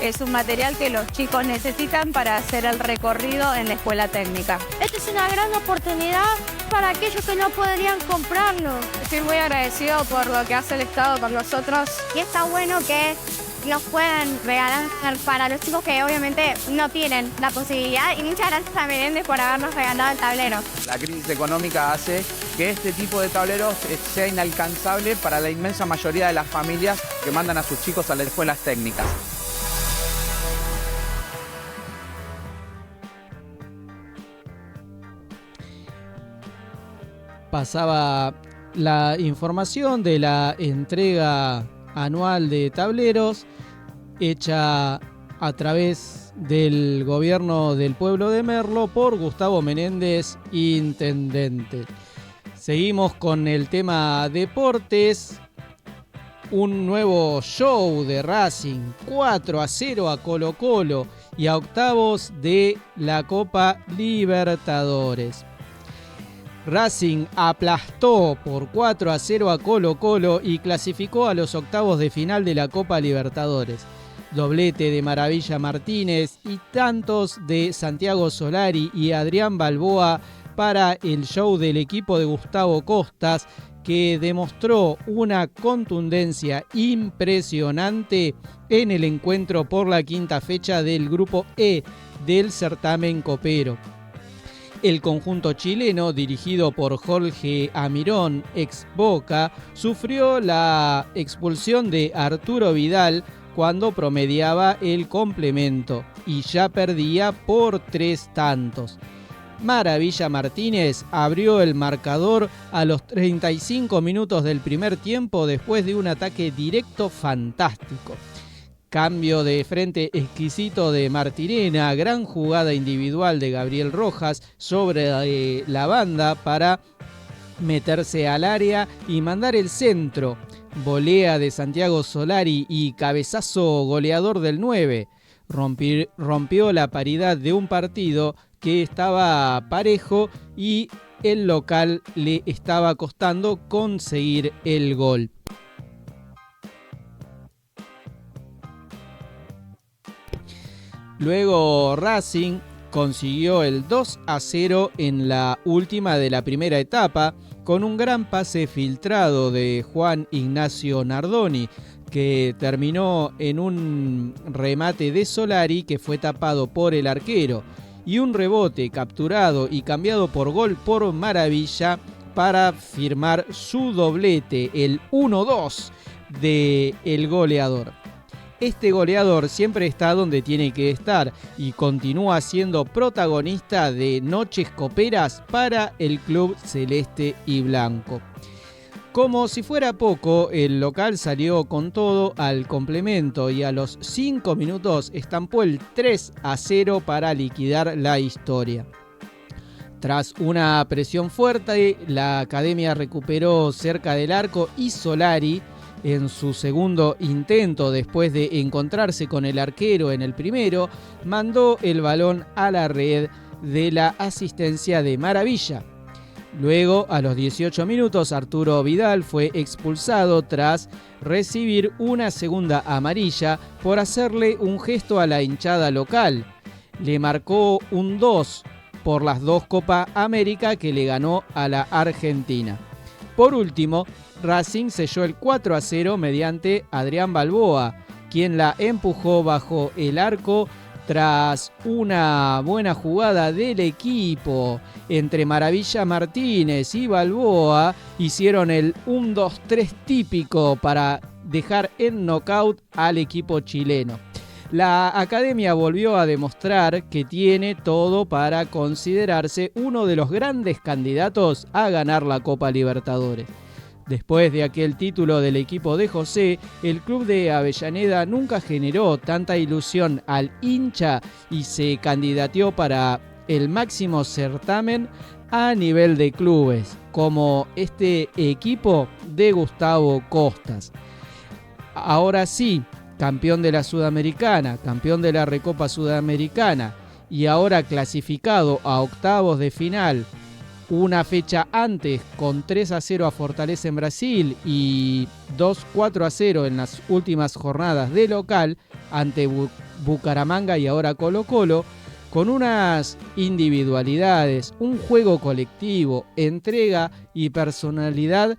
es un material que los chicos necesitan para hacer el recorrido en la escuela técnica. Esta es una gran oportunidad para aquellos que no podrían comprarlo. Estoy muy agradecido por lo que hace el Estado con nosotros. Y está bueno que nos puedan regalar para los chicos que obviamente no tienen la posibilidad, y muchas gracias a Menéndez por habernos regalado el tablero. La crisis económica hace que este tipo de tableros sea inalcanzable para la inmensa mayoría de las familias que mandan a sus chicos a las escuelas técnicas. Pasaba la información de la entrega anual de tableros hecha a través del gobierno del pueblo de Merlo por Gustavo Menéndez, intendente. Seguimos con el tema deportes. Un nuevo show de Racing, 4-0 a Colo-Colo y a octavos de la Copa Libertadores. Racing aplastó por 4-0 a Colo-Colo y clasificó a los octavos de final de la Copa Libertadores. Doblete de Maravilla Martínez y tantos de Santiago Solari y Adrián Balboa para el show del equipo de Gustavo Costas, que demostró una contundencia impresionante en el encuentro por la quinta fecha del Grupo E del certamen copero. El conjunto chileno, dirigido por Jorge Amirón, ex Boca, sufrió la expulsión de Arturo Vidal cuando promediaba el complemento y ya perdía por 3 tantos. Maravilla Martínez abrió el marcador a los 35 minutos del primer tiempo después de un ataque directo fantástico. Cambio de frente exquisito de Martirena, gran jugada individual de Gabriel Rojas sobre la banda para meterse al área y mandar el centro. Volea de Santiago Solari y cabezazo goleador del 9. Rompió la paridad de un partido que estaba parejo y el local le estaba costando conseguir el gol. Luego Racing consiguió el 2-0 en la última de la primera etapa con un gran pase filtrado de Juan Ignacio Nardoni, que terminó en un remate de Solari que fue tapado por el arquero, y un rebote capturado y cambiado por gol por Maravilla para firmar su doblete, el 1-2 del goleador. Este goleador siempre está donde tiene que estar y continúa siendo protagonista de noches coperas para el club celeste y blanco. Como si fuera poco, el local salió con todo al complemento y a los 5 minutos estampó el 3-0 para liquidar la historia. Tras una presión fuerte, la academia recuperó cerca del arco y Solari, en su segundo intento después de encontrarse con el arquero en el primero, mandó el balón a la red de la asistencia de Maravilla. Luego, a los 18 minutos, Arturo Vidal fue expulsado tras recibir una segunda amarilla por hacerle un gesto a la hinchada local. Le marcó un 2 por las 2 Copa América que le ganó a la Argentina. Por último, Racing selló el 4-0 mediante Adrián Balboa, quien la empujó bajo el arco tras una buena jugada del equipo. Entre Maravilla Martínez y Balboa hicieron el 1-2-3 típico para dejar en knockout al equipo chileno. La academia volvió a demostrar que tiene todo para considerarse uno de los grandes candidatos a ganar la Copa Libertadores. Después de aquel título del equipo de José, el club de Avellaneda nunca generó tanta ilusión al hincha y se candidateó para el máximo certamen a nivel de clubes, como este equipo de Gustavo Costas. Ahora sí, campeón de la Sudamericana, campeón de la Recopa Sudamericana y ahora clasificado a octavos de final, una fecha antes con 3-0 a Fortaleza en Brasil y 2-4-0 en las últimas jornadas de local ante Bucaramanga y ahora Colo-Colo, con unas individualidades, un juego colectivo, entrega y personalidad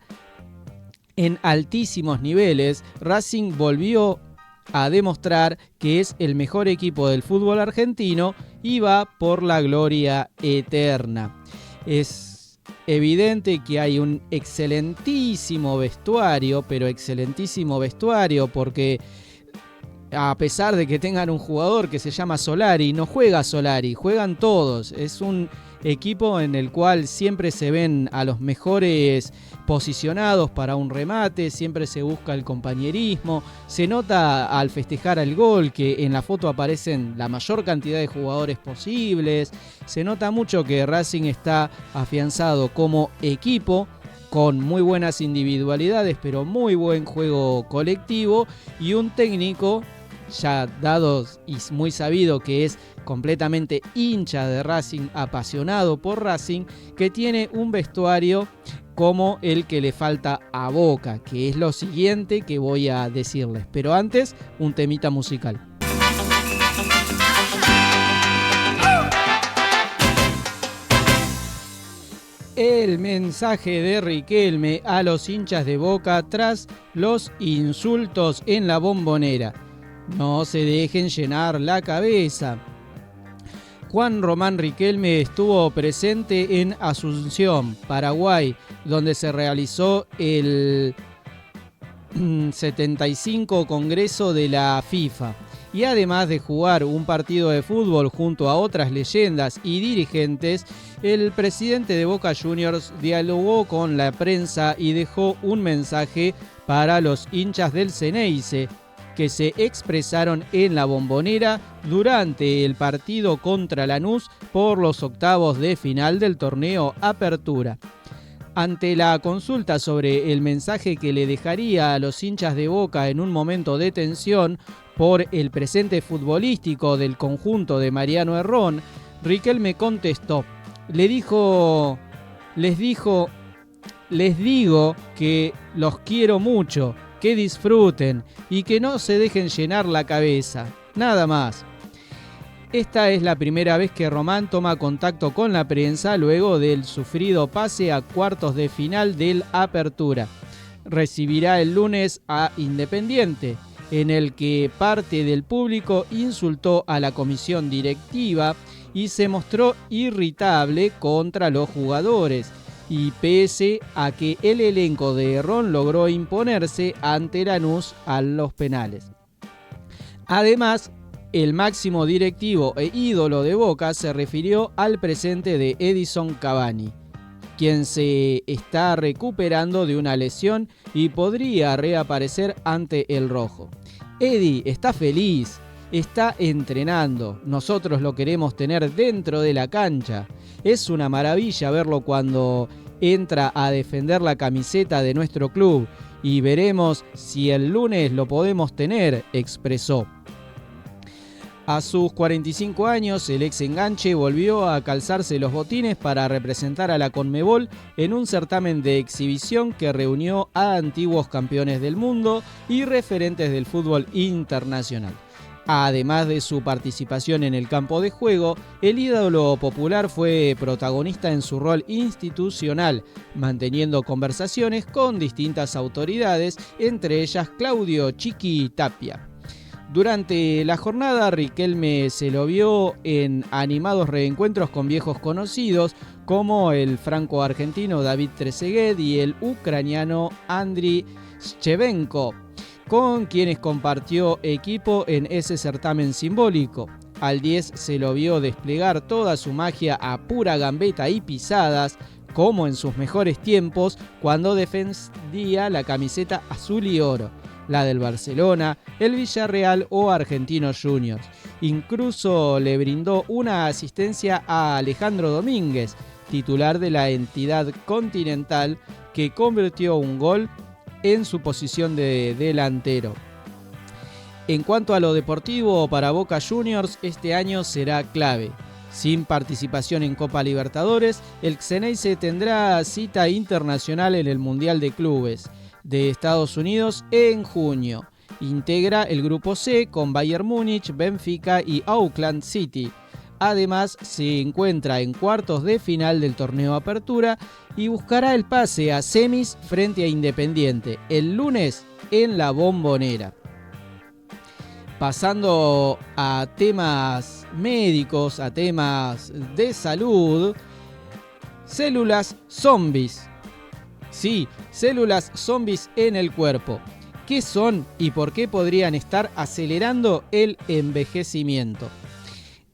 en altísimos niveles, Racing volvió a demostrar que es el mejor equipo del fútbol argentino y va por la gloria eterna. Es evidente que hay un excelentísimo vestuario, pero excelentísimo vestuario porque a pesar de que tengan un jugador que se llama Solari, no juega Solari, juegan todos. Es un equipo en el cual siempre se ven a los mejores posicionados para un remate, siempre se busca el compañerismo, se nota al festejar el gol que en la foto aparecen la mayor cantidad de jugadores posibles, se nota mucho que Racing está afianzado como equipo, con muy buenas individualidades, pero muy buen juego colectivo y un técnico ya dado y muy sabido que es completamente hincha de Racing, apasionado por Racing, que tiene un vestuario como el que le falta a Boca, que es lo siguiente que voy a decirles. Pero antes, un temita musical. El mensaje de Riquelme a los hinchas de Boca tras los insultos en la Bombonera. No se dejen llenar la cabeza. Juan Román Riquelme estuvo presente en Asunción, Paraguay, donde se realizó el 75 Congreso de la FIFA. Y además de jugar un partido de fútbol junto a otras leyendas y dirigentes, el presidente de Boca Juniors dialogó con la prensa y dejó un mensaje para los hinchas del Ceneice, que se expresaron en la Bombonera durante el partido contra Lanús por los octavos de final del torneo Apertura. Ante la consulta sobre el mensaje que le dejaría a los hinchas de Boca en un momento de tensión por el presente futbolístico del conjunto de Mariano Herrón, Riquelme contestó: les digo que los quiero mucho, que disfruten y que no se dejen llenar la cabeza, nada más. Esta es la primera vez que Román toma contacto con la prensa luego del sufrido pase a cuartos de final del Apertura. Recibirá el lunes a Independiente, en el que parte del público insultó a la comisión directiva y se mostró irritable contra los jugadores, y pese a que el elenco de Herrón logró imponerse ante Lanús a los penales. Además, el máximo directivo e ídolo de Boca se refirió al presente de Edison Cavani. quien se está recuperando de una lesión y podría reaparecer ante el rojo. Eddie está feliz, está entrenando, nosotros lo queremos tener dentro de la cancha. Es una maravilla verlo cuando entra a defender la camiseta de nuestro club y veremos si el lunes lo podemos tener, expresó. A sus 45 años, el ex enganche volvió a calzarse los botines para representar a la Conmebol en un certamen de exhibición que reunió a antiguos campeones del mundo y referentes del fútbol internacional. Además de su participación en el campo de juego, el ídolo popular fue protagonista en su rol institucional, manteniendo conversaciones con distintas autoridades, entre ellas Claudio Chiqui Tapia. Durante la jornada, Riquelme se lo vio en animados reencuentros con viejos conocidos como el franco-argentino David Trezeguet y el ucraniano Andriy Shevchenko, con quienes compartió equipo en ese certamen simbólico. Al 10 se lo vio desplegar toda su magia a pura gambeta y pisadas, como en sus mejores tiempos cuando defendía la camiseta azul y oro, la del Barcelona, el Villarreal o Argentinos Juniors. Incluso le brindó una asistencia a Alejandro Domínguez, titular de la entidad continental, que convirtió un gol en su posición de delantero. En cuanto a lo deportivo, para Boca Juniors este año será clave. Sin participación en Copa Libertadores, el Xeneize tendrá cita internacional en el Mundial de Clubes de Estados Unidos en junio. Integra el grupo C con Bayern Múnich, Benfica y Auckland City. Además, se encuentra en cuartos de final del torneo Apertura y buscará el pase a semis frente a Independiente el lunes en la Bombonera. Pasando a temas médicos, a temas de salud, células zombies. Sí, células zombies en el cuerpo. ¿Qué son y por qué podrían estar acelerando el envejecimiento?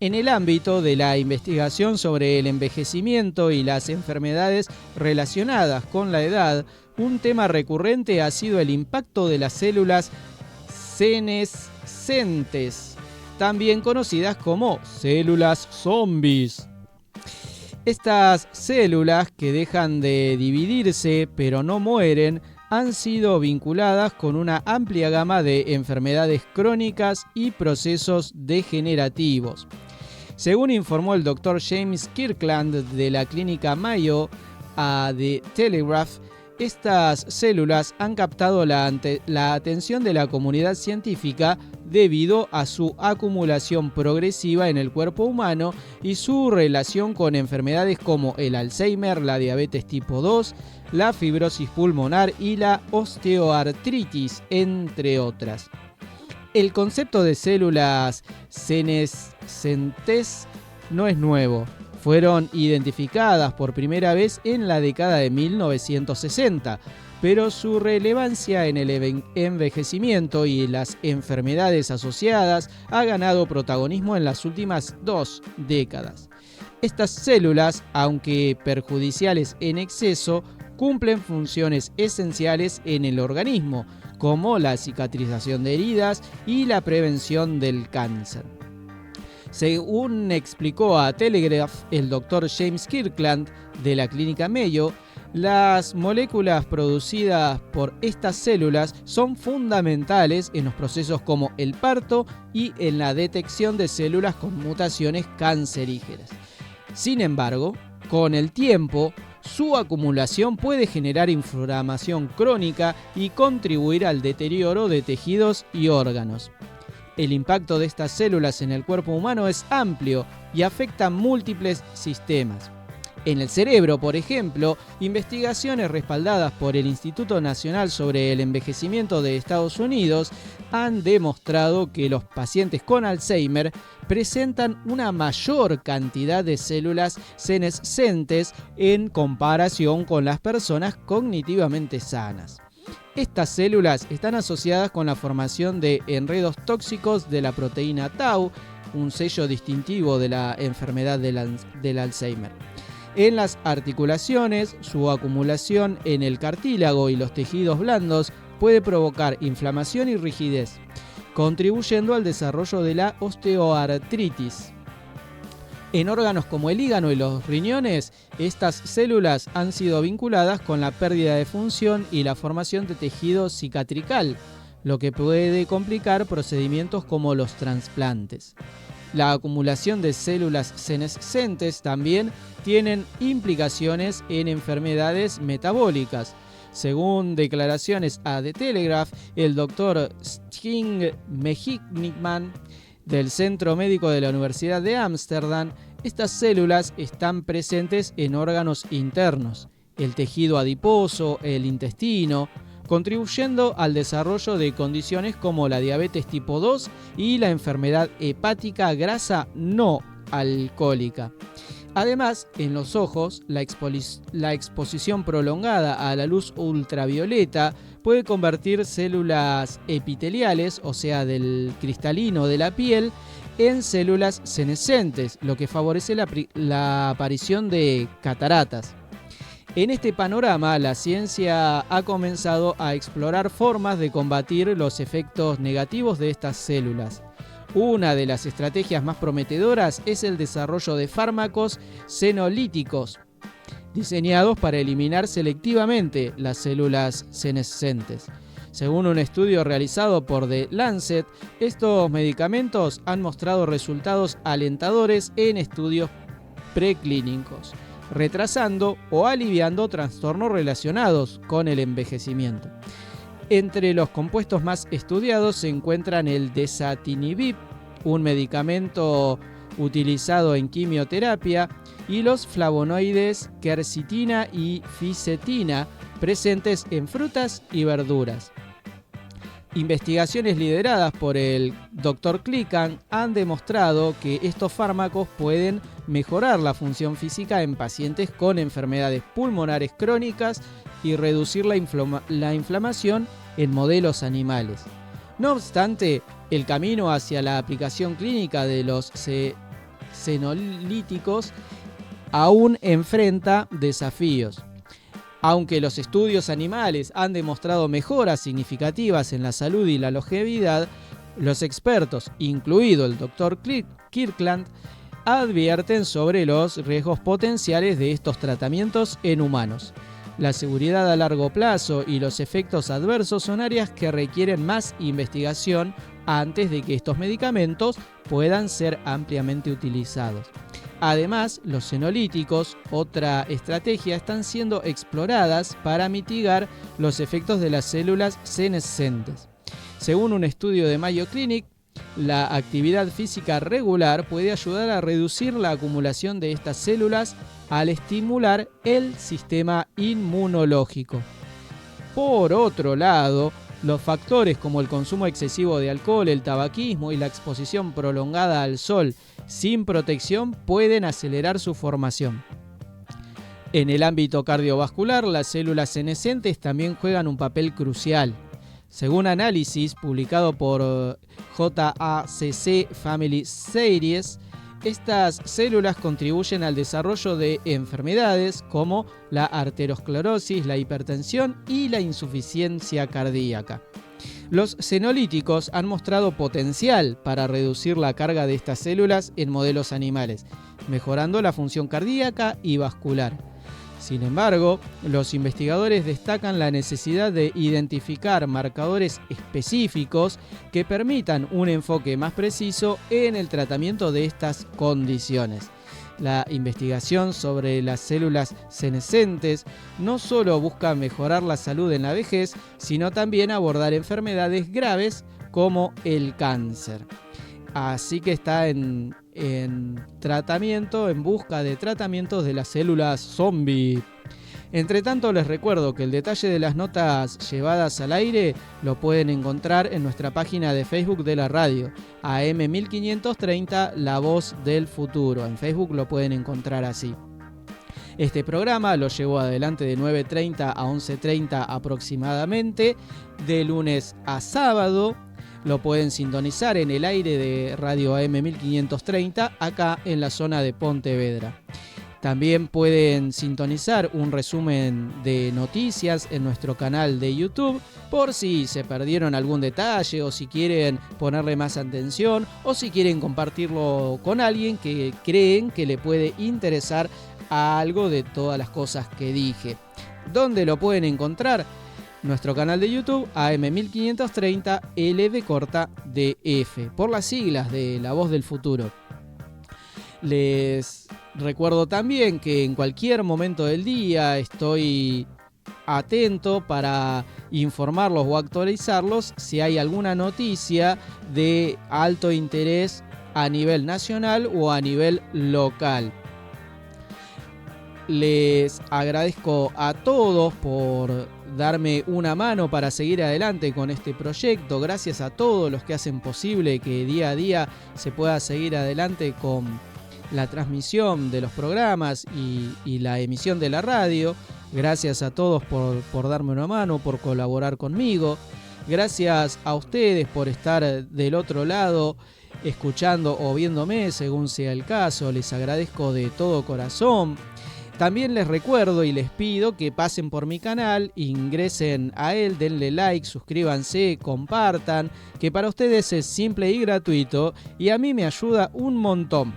En el ámbito de la investigación sobre el envejecimiento y las enfermedades relacionadas con la edad, un tema recurrente ha sido el impacto de las células senescentes, también conocidas como células zombies. Estas células, que dejan de dividirse pero no mueren, han sido vinculadas con una amplia gama de enfermedades crónicas y procesos degenerativos. Según informó el Dr. James Kirkland de la clínica Mayo a The Telegraph, estas células han captado la atención de la comunidad científica debido a su acumulación progresiva en el cuerpo humano y su relación con enfermedades como el Alzheimer, la diabetes tipo 2, la fibrosis pulmonar y la osteoartritis, entre otras. El concepto de células senescentes no es nuevo. Fueron identificadas por primera vez en la década de 1960, pero su relevancia en el envejecimiento y las enfermedades asociadas ha ganado protagonismo en las últimas 2 décadas. Estas células, aunque perjudiciales en exceso, cumplen funciones esenciales en el organismo, como la cicatrización de heridas y la prevención del cáncer. Según explicó a Telegraph el Dr. James Kirkland de la clínica Mayo, las moléculas producidas por estas células son fundamentales en los procesos como el parto y en la detección de células con mutaciones cancerígenas. Sin embargo, con el tiempo, su acumulación puede generar inflamación crónica y contribuir al deterioro de tejidos y órganos. El impacto de estas células en el cuerpo humano es amplio y afecta múltiples sistemas. En el cerebro, por ejemplo, investigaciones respaldadas por el Instituto Nacional sobre el Envejecimiento de Estados Unidos han demostrado que los pacientes con Alzheimer presentan una mayor cantidad de células senescentes en comparación con las personas cognitivamente sanas. Estas células están asociadas con la formación de enredos tóxicos de la proteína Tau, un sello distintivo de la enfermedad del Alzheimer. En las articulaciones, su acumulación en el cartílago y los tejidos blandos puede provocar inflamación y rigidez, contribuyendo al desarrollo de la osteoartritis. En órganos como el hígado y los riñones, estas células han sido vinculadas con la pérdida de función y la formación de tejido cicatrical, lo que puede complicar procedimientos como los trasplantes. La acumulación de células senescentes también tienen implicaciones en enfermedades metabólicas. Según declaraciones a The Telegraph, el doctor Stig Mejigman del Centro Médico de la Universidad de Ámsterdam, estas células están presentes en órganos internos, el tejido adiposo, el intestino, contribuyendo al desarrollo de condiciones como la diabetes tipo 2 y la enfermedad hepática grasa no alcohólica. Además, en los ojos, la exposición prolongada a la luz ultravioleta puede convertir células epiteliales, o sea, del cristalino de la piel, en células senescentes, lo que favorece la aparición de cataratas. En este panorama, la ciencia ha comenzado a explorar formas de combatir los efectos negativos de estas células. Una de las estrategias más prometedoras es el desarrollo de fármacos senolíticos, diseñados para eliminar selectivamente las células senescentes. Según un estudio realizado por The Lancet, estos medicamentos han mostrado resultados alentadores en estudios preclínicos, retrasando o aliviando trastornos relacionados con el envejecimiento. Entre los compuestos más estudiados se encuentran el Dasatinib, un medicamento utilizado en quimioterapia, y los flavonoides quercetina y fisetina, presentes en frutas y verduras. Investigaciones lideradas por el Dr. Klickan han demostrado que estos fármacos pueden mejorar la función física en pacientes con enfermedades pulmonares crónicas y reducir la inflamación en modelos animales. No obstante, el camino hacia la aplicación clínica de los senolíticos aún enfrenta desafíos. Aunque los estudios animales han demostrado mejoras significativas en la salud y la longevidad, los expertos, incluido el Dr. Kirkland, advierten sobre los riesgos potenciales de estos tratamientos en humanos. La seguridad a largo plazo y los efectos adversos son áreas que requieren más investigación antes de que estos medicamentos puedan ser ampliamente utilizados. Además, los senolíticos, otra estrategia, están siendo exploradas para mitigar los efectos de las células senescentes. Según un estudio de Mayo Clinic, la actividad física regular puede ayudar a reducir la acumulación de estas células al estimular el sistema inmunológico. Por otro lado, los factores como el consumo excesivo de alcohol, el tabaquismo y la exposición prolongada al sol sin protección pueden acelerar su formación. En el ámbito cardiovascular, las células senescentes también juegan un papel crucial. Según análisis publicado por JACC Family Series, estas células contribuyen al desarrollo de enfermedades como la arteriosclerosis, la hipertensión y la insuficiencia cardíaca. Los senolíticos han mostrado potencial para reducir la carga de estas células en modelos animales, mejorando la función cardíaca y vascular. Sin embargo, los investigadores destacan la necesidad de identificar marcadores específicos que permitan un enfoque más preciso en el tratamiento de estas condiciones. La investigación sobre las células senescentes no solo busca mejorar la salud en la vejez, sino también abordar enfermedades graves como el cáncer. Así que está en tratamiento, en busca de tratamientos de las células zombie. Entre tanto, les recuerdo que el detalle de las notas llevadas al aire lo pueden encontrar en nuestra página de Facebook de la radio, AM 1530, La Voz del Futuro. En Facebook lo pueden encontrar así. Este programa lo llevo adelante de 9:30 a 11:30 aproximadamente, de lunes a sábado. Lo pueden sintonizar en el aire de Radio AM 1530, acá en la zona de Pontevedra. También pueden sintonizar un resumen de noticias en nuestro canal de YouTube por si se perdieron algún detalle o si quieren ponerle más atención o si quieren compartirlo con alguien que creen que le puede interesar a algo de todas las cosas que dije. ¿Dónde lo pueden encontrar? Nuestro canal de YouTube AM1530 LB por las siglas de La Voz del Futuro. Les recuerdo también que en cualquier momento del día estoy atento para informarlos o actualizarlos si hay alguna noticia de alto interés a nivel nacional o a nivel local. Les agradezco a todos por darme una mano para seguir adelante con este proyecto. Gracias a todos los que hacen posible que día a día se pueda seguir adelante con la transmisión de los programas y la emisión de la radio. Gracias a todos por darme una mano, por colaborar conmigo. Gracias a ustedes por estar del otro lado, escuchando o viéndome, según sea el caso. Les agradezco de todo corazón. También les recuerdo y les pido que pasen por mi canal, ingresen a él, denle like, suscríbanse, compartan, que para ustedes es simple y gratuito y a mí me ayuda un montón.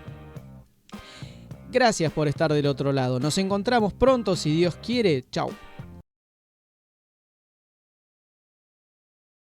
Gracias por estar del otro lado. Nos encontramos pronto si Dios quiere. Chau.